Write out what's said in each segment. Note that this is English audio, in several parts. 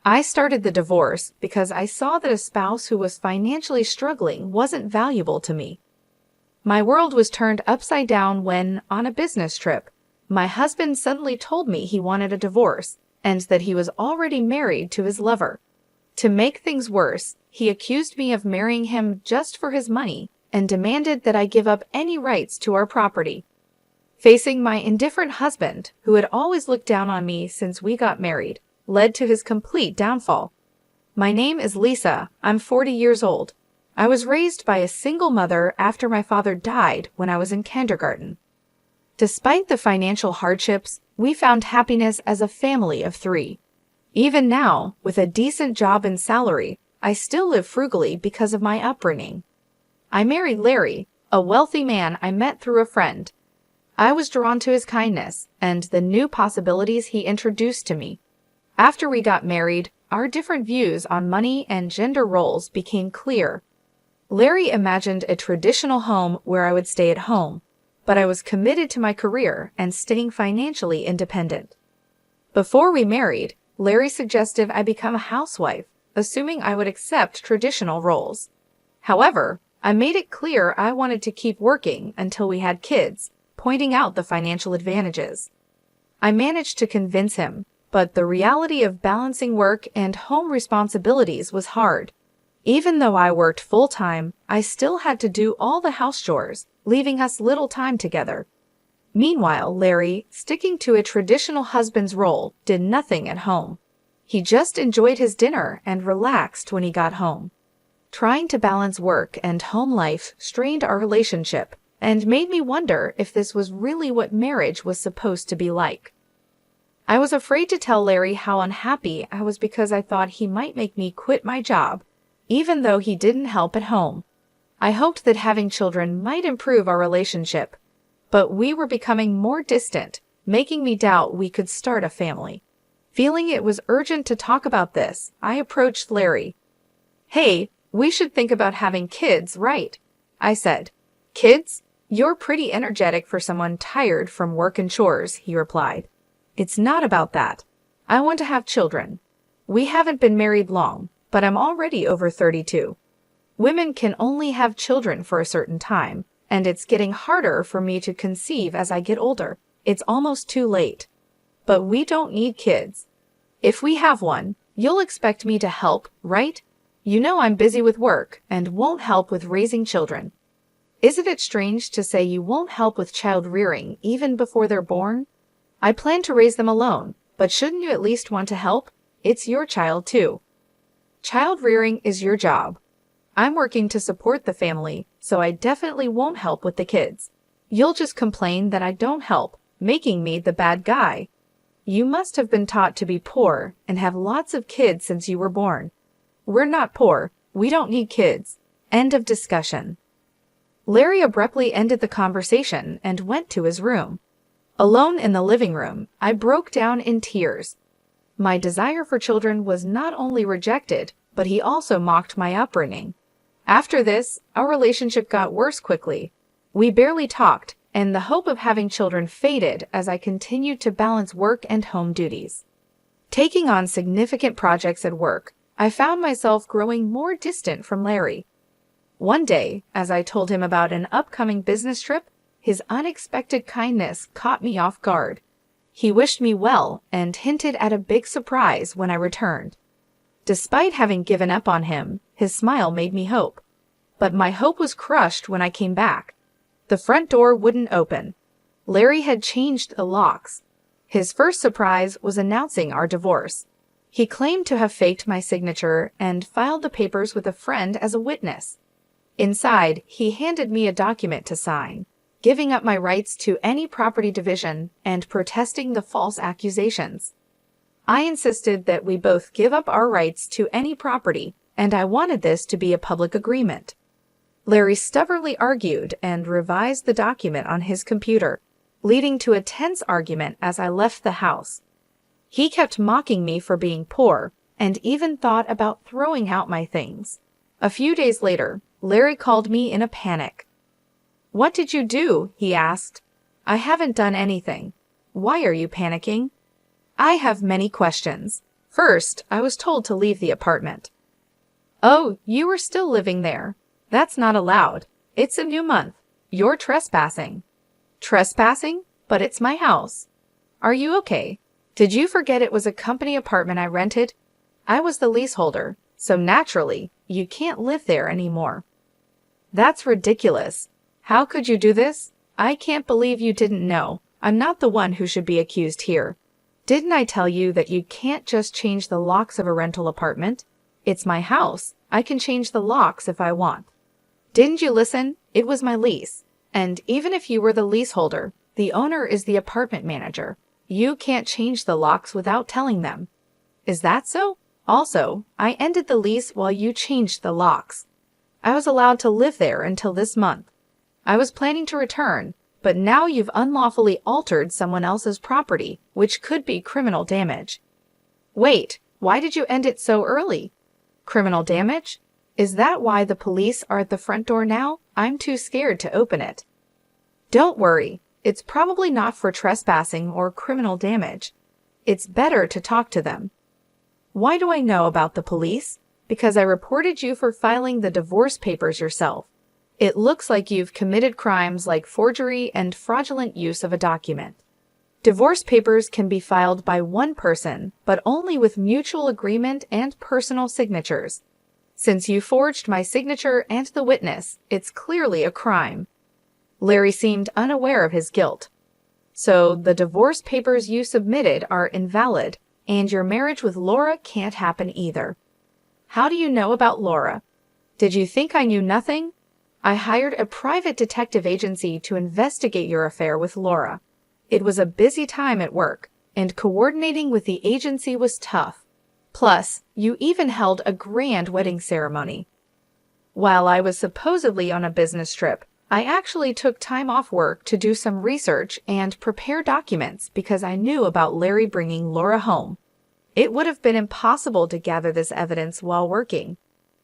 I started the divorce because I saw that a spouse who was financially struggling wasn't valuable to me. My world was turned upside down when, on a business trip, my husband suddenly told me he wanted a divorce and that he was already married to his lover. To make things worse, he accused me of marrying him just for his money and demanded that I give up any rights to our property. Facing my indifferent husband, who had always looked down on me since we got married, led to his complete downfall. My name is Lisa. I'm 40 years old. I was raised by a single mother after my father died when I was in kindergarten. Despite the financial hardships, we found happiness as a family of 3. Even now, with a decent job and salary, I still live frugally because of my upbringing. I married Larry, a wealthy man I met through a friend. I was drawn to his kindness and the new possibilities he introduced to me. After we got married, our different views on money and gender roles became clear. Larry imagined a traditional home where I would stay at home, but I was committed to my career and staying financially independent. Before we married, Larry suggested I become a housewife, assuming I would accept traditional roles. However, I made it clear I wanted to keep working until we had kids, pointing out the financial advantages. I managed to convince him, but the reality of balancing work and home responsibilities was hard. Even though I worked full-time, I still had to do all the house chores, leaving us little time together. Meanwhile, Larry, sticking to a traditional husband's role, did nothing at home. He just enjoyed his dinner and relaxed when he got home. Trying to balance work and home life strained our relationship and made me wonder if this was really what marriage was supposed to be like. I was afraid to tell Larry how unhappy I was because I thought he might make me quit my job, even though he didn't help at home. I hoped that having children might improve our relationship, but we were becoming more distant, making me doubt we could start a family. Feeling it was urgent to talk about this, I approached Larry. "Hey, we should think about having kids, right?" I said. "Kids? You're pretty energetic for someone tired from work and chores," he replied. "It's not about that. I want to have children. We haven't been married long, but I'm already over 32. Women can only have children for a certain time, and it's getting harder for me to conceive as I get older. It's almost too late. But we don't need kids. If we have one, you'll expect me to help, right? You know I'm busy with work and won't help with raising children. Isn't it strange to say you won't help with child rearing even before they're born? I plan to raise them alone, but shouldn't you at least want to help? It's your child too. Child rearing is your job. I'm working to support the family, so I definitely won't help with the kids. You'll just complain that I don't help, making me the bad guy. You must have been taught to be poor and have lots of kids since you were born. We're not poor. We don't need kids. End of discussion." Larry abruptly ended the conversation and went to his room. Alone in the living room, I broke down in tears. My desire for children was not only rejected, but he also mocked my upbringing. After this, our relationship got worse quickly. We barely talked, and the hope of having children faded as I continued to balance work and home duties. Taking on significant projects at work, I found myself growing more distant from Larry. One day, as I told him about an upcoming business trip, his unexpected kindness caught me off guard. He wished me well and hinted at a big surprise when I returned. Despite having given up on him, his smile made me hope. But my hope was crushed when I came back. The front door wouldn't open. Larry had changed the locks. His first surprise was announcing our divorce. He claimed to have faked my signature and filed the papers with a friend as a witness. Inside, he handed me a document to sign, giving up my rights to any property division and protesting the false accusations. I insisted that we both give up our rights to any property, and I wanted this to be a public agreement. Larry stubbornly argued and revised the document on his computer, leading to a tense argument as I left the house. He kept mocking me for being poor and even thought about throwing out my things. A few days later, Larry called me in a panic. "What did you do?" he asked. "I haven't done anything. Why are you panicking?" "I have many questions. First, I was told to leave the apartment. Oh, you were still living there. That's not allowed. It's a new month. You're trespassing. Trespassing? But it's my house. Are you okay? Did you forget it was a company apartment I rented? I was the leaseholder, so naturally, you can't live there anymore. That's ridiculous. How could you do this? I can't believe you didn't know. I'm not the one who should be accused here. Didn't I tell you that you can't just change the locks of a rental apartment? It's my house. I can change the locks if I want. Didn't you listen? It was my lease. And even if you were the leaseholder, the owner is the apartment manager. You can't change the locks without telling them. Is that so? Also, I ended the lease while you changed the locks. I was allowed to live there until this month. I was planning to return, but now you've unlawfully altered someone else's property, which could be criminal damage. Wait, why did you end it so early? Criminal damage? Is that why the police are at the front door now? I'm too scared to open it. Don't worry, it's probably not for trespassing or criminal damage. It's better to talk to them. Why do I know about the police? Because I reported you for filing the divorce papers yourself. It looks like you've committed crimes like forgery and fraudulent use of a document. Divorce papers can be filed by one person, but only with mutual agreement and personal signatures. Since you forged my signature and the witness, it's clearly a crime. Larry seemed unaware of his guilt. So the divorce papers you submitted are invalid, and your marriage with Laura can't happen either. How do you know about Laura? Did you think I knew nothing? I hired a private detective agency to investigate your affair with Laura. It was a busy time at work, and coordinating with the agency was tough. Plus, you even held a grand wedding ceremony. While I was supposedly on a business trip, I actually took time off work to do some research and prepare documents because I knew about Larry bringing Laura home. It would have been impossible to gather this evidence while working.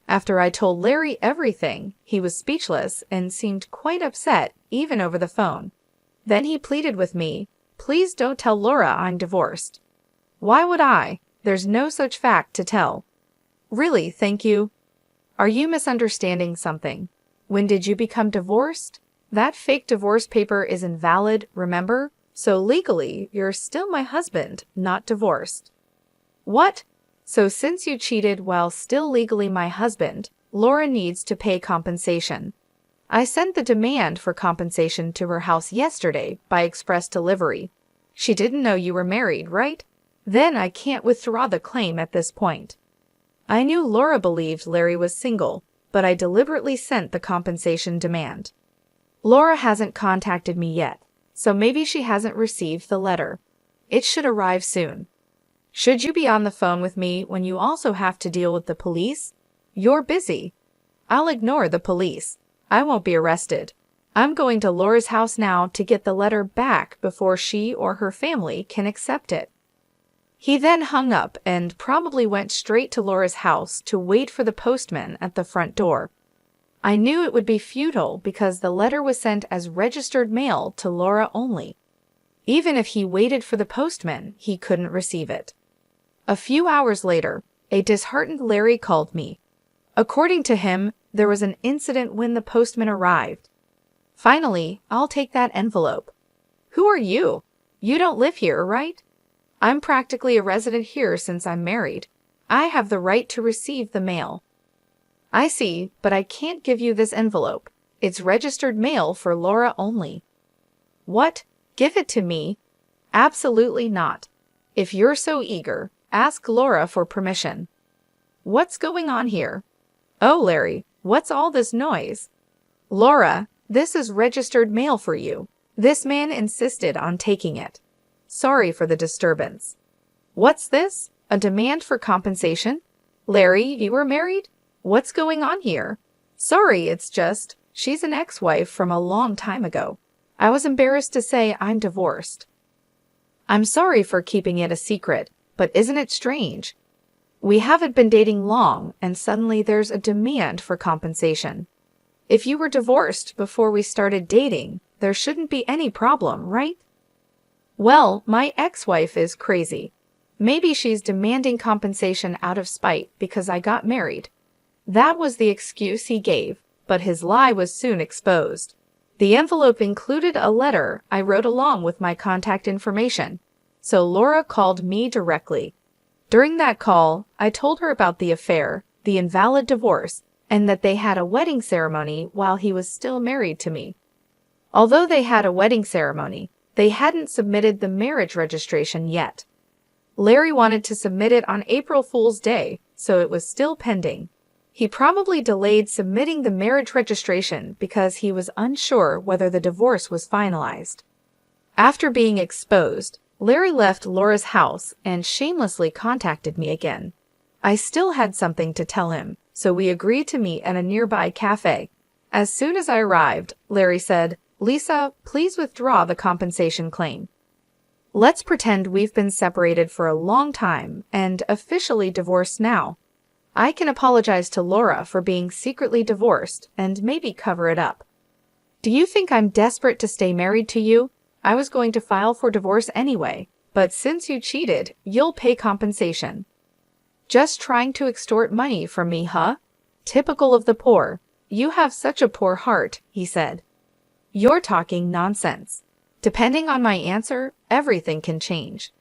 After I told Larry everything, he was speechless and seemed quite upset, even over the phone. Then he pleaded with me, "Please don't tell Laura I'm divorced." Why would I? There's no such fact to tell. Really, thank you. Are you misunderstanding something? When did you become divorced? That fake divorce paper is invalid, remember? So legally, you're still my husband, not divorced. What? So since you cheated while still legally my husband, Laura needs to pay compensation. I sent the demand for compensation to her house yesterday by express delivery. She didn't know you were married, right? Then I can't withdraw the claim at this point. I knew Laura believed Larry was single, but I deliberately sent the compensation demand. Laura hasn't contacted me yet, so maybe she hasn't received the letter. It should arrive soon. Should you be on the phone with me when you also have to deal with the police? You're busy. I'll ignore the police. I won't be arrested. I'm going to Laura's house now to get the letter back before she or her family can accept it. He then hung up and probably went straight to Laura's house to wait for the postman at the front door. I knew it would be futile because the letter was sent as registered mail to Laura only. Even if he waited for the postman, he couldn't receive it. A few hours later, a disheartened Larry called me. According to him, there was an incident when the postman arrived. Finally, I'll take that envelope. Who are you? You don't live here, right? I'm practically a resident here since I'm married. I have the right to receive the mail. I see, but I can't give you this envelope. It's registered mail for Laura only. What? Give it to me? Absolutely not. If you're so eager, ask Laura for permission. What's going on here? Oh, Larry, what's all this noise? Laura, this is registered mail for you. This man insisted on taking it. Sorry for the disturbance. What's this? A demand for compensation? Larry, you were married? What's going on here? Sorry, it's just, she's an ex-wife from a long time ago. I was embarrassed to say I'm divorced. I'm sorry for keeping it a secret, but isn't it strange? We haven't been dating long, and suddenly there's a demand for compensation. If you were divorced before we started dating, there shouldn't be any problem, right? Well, my ex-wife is crazy. Maybe she's demanding compensation out of spite because I got married. That was the excuse he gave, but his lie was soon exposed. The envelope included a letter I wrote along with my contact information, so Laura called me directly. During that call, I told her about the affair, the invalid divorce, and that they had a wedding ceremony while he was still married to me. Although they had a wedding ceremony, they hadn't submitted the marriage registration yet. Larry wanted to submit it on April Fool's Day, so it was still pending. He probably delayed submitting the marriage registration because he was unsure whether the divorce was finalized. After being exposed, Larry left Laura's house and shamelessly contacted me again. I still had something to tell him, so we agreed to meet at a nearby cafe. As soon as I arrived, Larry said, "Lisa, please withdraw the compensation claim. Let's pretend we've been separated for a long time and officially divorced now. I can apologize to Laura for being secretly divorced and maybe cover it up. Do you think I'm desperate to stay married to you? I was going to file for divorce anyway, but since you cheated, you'll pay compensation." "Just trying to extort money from me, huh? Typical of the poor. You have such a poor heart," he said. "You're talking nonsense. Depending on my answer, everything can change.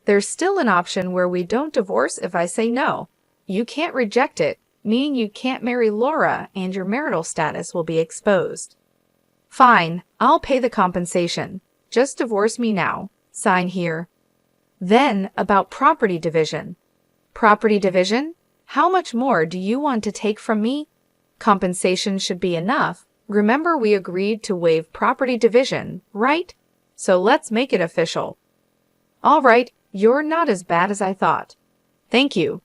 There's still an option where we don't divorce if I say no. You can't reject it, meaning you can't marry Laura and your marital status will be exposed." "Fine, I'll pay the compensation. Just divorce me now. Sign here." Then, about property division. "Property division? How much more do you want to take from me? Compensation should be enough. Remember we agreed to waive property division, right? So let's make it official." "All right, you're not as bad as I thought. Thank you."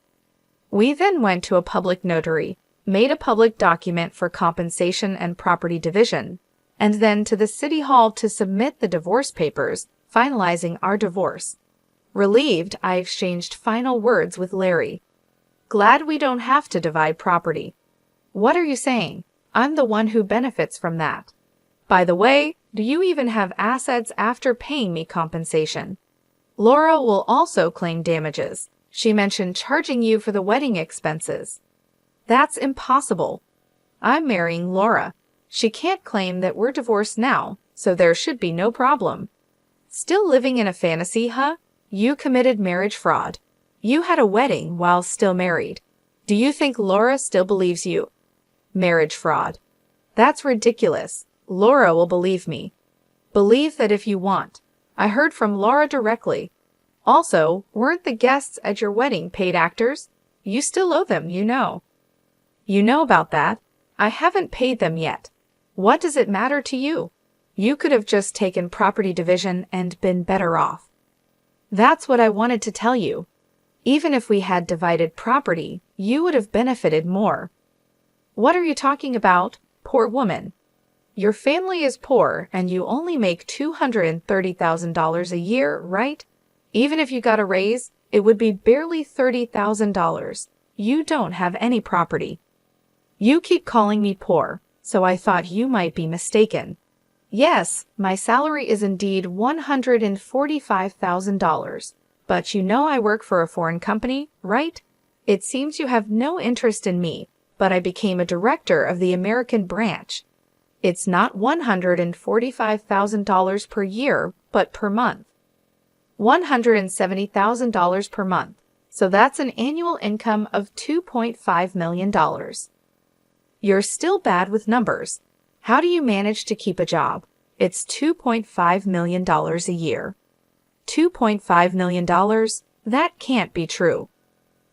We then went to a public notary, made a public document for compensation and property division, and then to the city hall to submit the divorce papers, finalizing our divorce. Relieved, I exchanged final words with Larry. "Glad we don't have to divide property." "What are you saying? I'm the one who benefits from that. By the way, do you even have assets after paying me compensation?" "Laura will also claim damages. She mentioned charging you for the wedding expenses." "That's impossible. I'm marrying Laura. She can't claim that we're divorced now, so there should be no problem." "Still living in a fantasy, huh? You committed marriage fraud. You had a wedding while still married. Do you think Laura still believes you?" "Marriage fraud. That's ridiculous. Laura will believe me." "Believe that if you want. I heard from Laura directly. Also, weren't the guests at your wedding paid actors? You still owe them, you know." "You know about that. I haven't paid them yet. What does it matter to you? You could have just taken property division and been better off." "That's what I wanted to tell you. Even if we had divided property, you would have benefited more." "What are you talking about, poor woman? Your family is poor and you only make $230,000 a year, right? Even if you got a raise, it would be barely $30,000. You don't have any property." "You keep calling me poor, so I thought you might be mistaken. Yes, my salary is indeed $145,000, but you know I work for a foreign company, right? It seems you have no interest in me, but I became a director of the American branch. It's not $145,000 per year, but per month. $170,000 per month, so that's an annual income of $2.5 million. You're still bad with numbers. How do you manage to keep a job? It's $2.5 million a year. $2.5 million? That can't be true.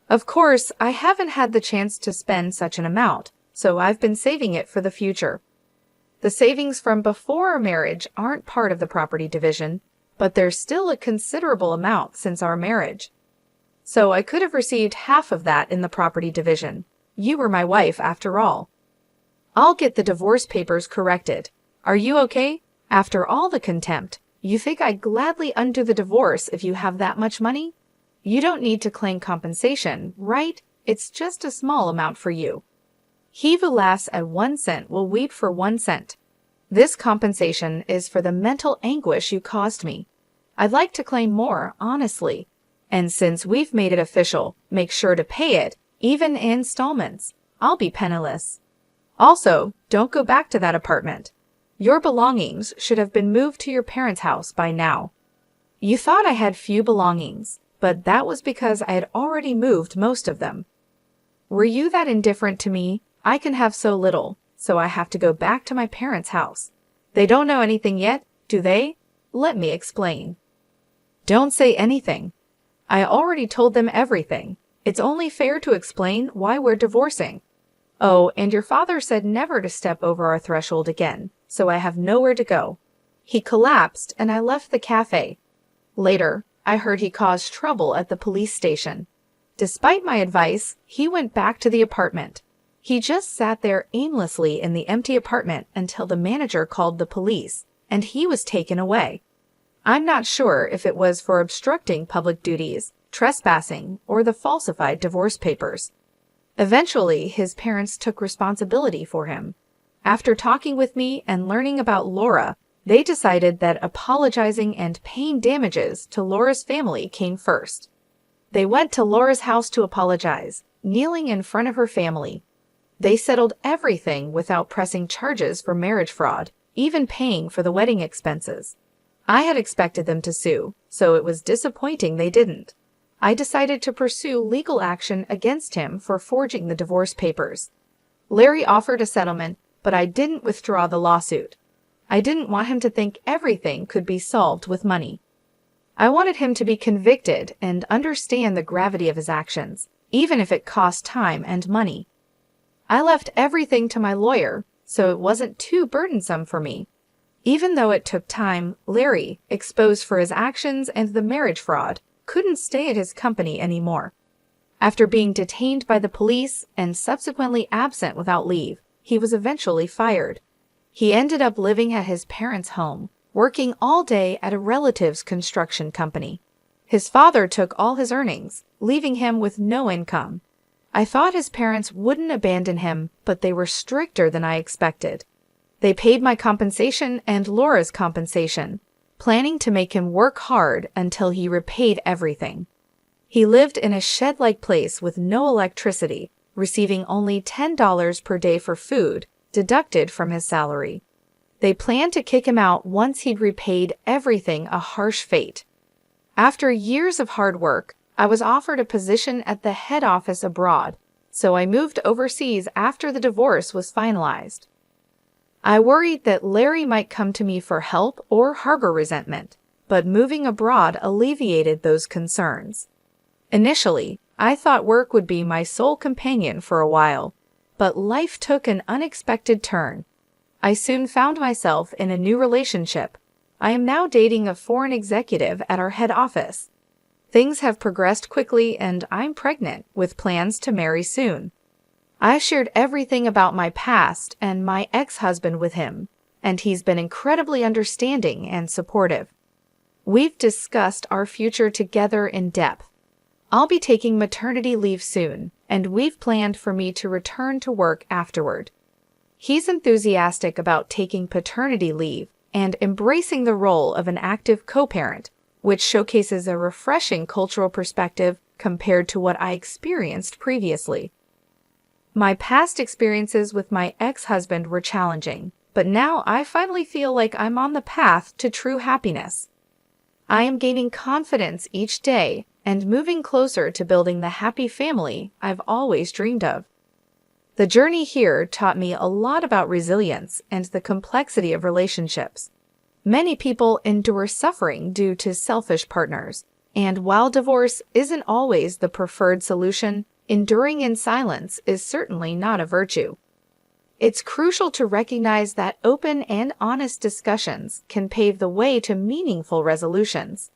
Of course, I haven't had the chance to spend such an amount, so I've been saving it for the future. The savings from before our marriage aren't part of the property division, but there's still a considerable amount since our marriage. So I could have received half of that in the property division. You were my wife after all. I'll get the divorce papers corrected. Are you okay? After all the contempt, you think I'd gladly undo the divorce if you have that much money? You don't need to claim compensation, right? It's just a small amount for you. He who laughs at 1 cent will weep for 1 cent. This compensation is for the mental anguish you caused me. I'd like to claim more, honestly. And since we've made it official, make sure to pay it, even in installments. I'll be penniless. Also, don't go back to that apartment. Your belongings should have been moved to your parents' house by now. You thought I had few belongings, but that was because I had already moved most of them. Were you that indifferent to me? I can have so little, so I have to go back to my parents' house. They don't know anything yet, do they? Let me explain. Don't say anything. I already told them everything. It's only fair to explain why we're divorcing. Oh, and your father said never to step over our threshold again, so I have nowhere to go. He collapsed and I left the cafe. Later, I heard he caused trouble at the police station. Despite my advice, he went back to the apartment. He just sat there aimlessly in the empty apartment until the manager called the police, and he was taken away. I'm not sure if it was for obstructing public duties, trespassing, or the falsified divorce papers. Eventually, his parents took responsibility for him. After talking with me and learning about Laura, they decided that apologizing and paying damages to Laura's family came first. They went to Laura's house to apologize, kneeling in front of her family. They settled everything without pressing charges for marriage fraud, even paying for the wedding expenses. I had expected them to sue, so it was disappointing they didn't. I decided to pursue legal action against him for forging the divorce papers. Larry offered a settlement, but I didn't withdraw the lawsuit. I didn't want him to think everything could be solved with money. I wanted him to be convicted and understand the gravity of his actions, even if it cost time and money. I left everything to my lawyer, so it wasn't too burdensome for me. Even though it took time, Larry, exposed for his actions and the marriage fraud, couldn't stay at his company anymore. After being detained by the police and subsequently absent without leave, he was eventually fired. He ended up living at his parents' home, working all day at a relative's construction company. His father took all his earnings, leaving him with no income. I thought his parents wouldn't abandon him, but they were stricter than I expected. They paid my compensation and Laura's compensation, planning to make him work hard until he repaid everything. He lived in a shed-like place with no electricity, receiving only $10 per day for food, deducted from his salary. They planned to kick him out once he'd repaid everything, a harsh fate. After years of hard work, I was offered a position at the head office abroad, so I moved overseas after the divorce was finalized. I worried that Larry might come to me for help or harbor resentment, but moving abroad alleviated those concerns. Initially, I thought work would be my sole companion for a while, but life took an unexpected turn. I soon found myself in a new relationship. I am now dating a foreign executive at our head office. Things have progressed quickly and I'm pregnant with plans to marry soon. I shared everything about my past and my ex-husband with him, and he's been incredibly understanding and supportive. We've discussed our future together in depth. I'll be taking maternity leave soon, and we've planned for me to return to work afterward. He's enthusiastic about taking paternity leave and embracing the role of an active co-parent, which showcases a refreshing cultural perspective compared to what I experienced previously. My past experiences with my ex-husband were challenging, but now I finally feel like I'm on the path to true happiness. I am gaining confidence each day and moving closer to building the happy family I've always dreamed of. The journey here taught me a lot about resilience and the complexity of relationships. Many people endure suffering due to selfish partners, and while divorce isn't always the preferred solution, enduring in silence is certainly not a virtue. It's crucial to recognize that open and honest discussions can pave the way to meaningful resolutions.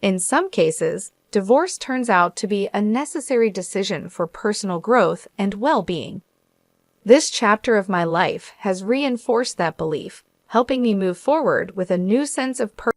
In some cases, divorce turns out to be a necessary decision for personal growth and well-being. This chapter of my life has reinforced that belief, helping me move forward with a new sense of purpose.